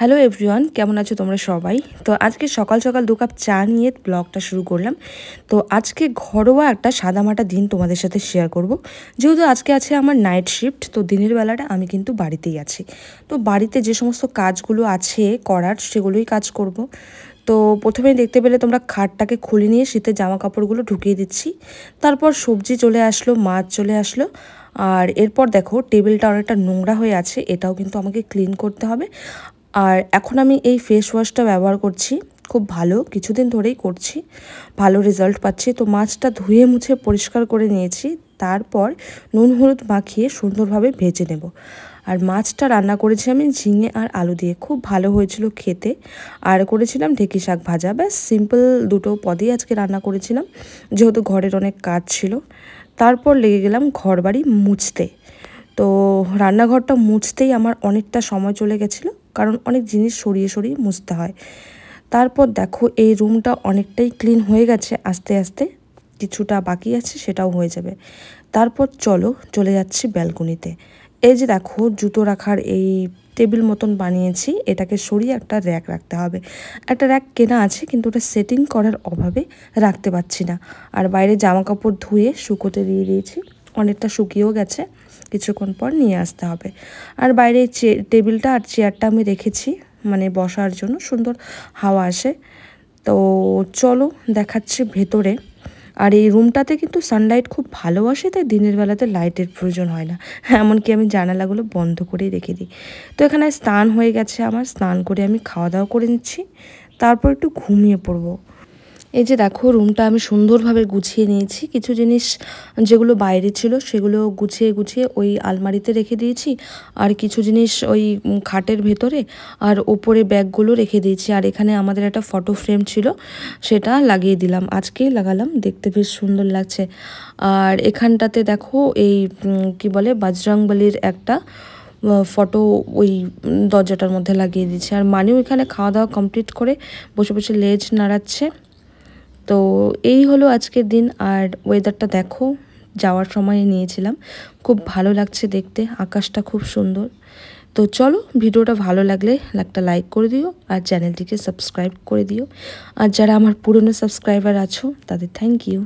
Hello everyone, কেমন আছো তোমরা সবাই? তো আজকে সকাল সকাল 2 কাপ চা নিয়ে ব্লগটা শুরু করলাম। তো আজকে ঘরোয়া একটা সাদামাটা দিন তোমাদের সাথে শেয়ার করব। যেহেতু আজকে আছে আমার নাইট শিফট, তো দিনের বেলাটা আমি কিন্তু বাড়িতেই আছি। তো বাড়িতে যে সমস্ত কাজগুলো আছে করার সেগুলোই কাজ করব। তো প্রথমেই দেখতে পেলে তোমরা খাটটাকে খুলে নিয়ে শীতের জামা কাপড়গুলো ঢুকিয়ে দিচ্ছি। তারপর সবজি চলে আসলো, মাছ চলে আসলো। আর এরপর দেখো টেবিলটা অনেকটা নোংরা হয়ে আছে, এটাও কিন্তু আমাকে ক্লিন করতে হবে। আর এখন আমি এই ফেস ওয়াশটা ব্যবহার করছি, খুব ভালো, কিছুদিন ধরেই করছি, ভালো রেজাল্ট পাচ্ছি। তো মাছটা ধুয়ে মুছে পরিষ্কার করে নিয়েছি, তারপর নুন হলুদ মাখিয়ে সুন্দরভাবে ভেজে নেব। আর মাছটা রান্না করেছি আমি ঝিঙে আর আলু দিয়ে, খুব ভালো হয়েছিল খেতে। আর করেছিলাম ঢেঁকি শাক ভাজা, ব্যাস সিম্পল দুটো পদেই আজকে রান্না করেছিলাম, যেহেতু ঘরের অনেক কাজ ছিল। তারপর লেগে গেলাম ঘরবাড়ি মুছতে। তো রান্নাঘরটা মুছতেই আমার অনেকটা সময় চলে গেছিলো, কারণ অনেক জিনিস সরিয়ে সরিয়ে মুছতে হয়। তারপর দেখো এই রুমটা অনেকটাই ক্লিন হয়ে গেছে, আস্তে আস্তে কিছুটা বাকি আছে, সেটাও হয়ে যাবে। তারপর চলে যাচ্ছি ব্যালকনিতে। এই যে দেখো জুতো রাখার এই টেবিল মতন বানিয়েছি, এটাকে সরিয়ে একটা র্যাক রাখতে হবে। একটা র্যাক কেনা আছে, কিন্তু ওটা সেটিং করার অভাবে রাখতে পারছি না। আর বাইরে জামা কাপড় ধুয়ে শুকোতে দিয়ে দিয়েছি, অনেকটা শুকিয়েও গেছে, কিছুক্ষণ পর নিয়ে আসতে হবে। আর বাইরে টেবিলটা আর চেয়ারটা আমি রেখেছি মানে বসার জন্য, সুন্দর হাওয়া আসে। তো চলো দেখাচ্ছি ভেতরে। আর এই রুমটাতে কিন্তু সানলাইট খুব ভালো আসে, তাই দিনের বেলাতে লাইটের প্রয়োজন হয় না, এমনকি আমি জানালাগুলো বন্ধ করেই রেখে দিই। তো এখানে স্নান হয়ে গেছে আমার, স্নান করে আমি খাওয়া দাওয়া করে নিচ্ছি, তারপর একটু ঘুমিয়ে পড়বো। এই যে দেখো রুমটা আমি সুন্দরভাবে গুছিয়ে নিয়েছি, কিছু জিনিস যেগুলো বাইরে ছিল সেগুলো গুছিয়ে গুছিয়ে ওই আলমারিতে রেখে দিয়েছি, আর কিছু জিনিস ওই খাটের ভেতরে, আর ওপরে ব্যাগগুলো রেখে দিয়েছি। আর এখানে আমাদের একটা ফটো ফ্রেম ছিল, সেটা লাগিয়ে দিলাম, আজকেই লাগালাম, দেখতে বেশ সুন্দর লাগছে। আর এখানটাতে দেখো এই কি বলে বজরংবলির একটা ফটো ওই দরজাটার মধ্যে লাগিয়ে দিয়েছি। আর মানিও এখানে খাওয়া দাওয়া কমপ্লিট করে বসে বসে লেজ নাড়াচ্ছে। তো এই হলো আজকের দিন। আর ওয়েদারটা দেখো, যাওয়ার সময় নিয়েছিলাম, খুব ভালো লাগছে দেখতে, আকাশটা খুব সুন্দর। তো চলো, ভিডিওটা ভালো লাগলে একটা লাইক করে দিও, আর চ্যানেলটিকে সাবস্ক্রাইব করে দিও। আর যারা আমার পুরনো সাবস্ক্রাইবার আছো তাদের থ্যাংক ইউ।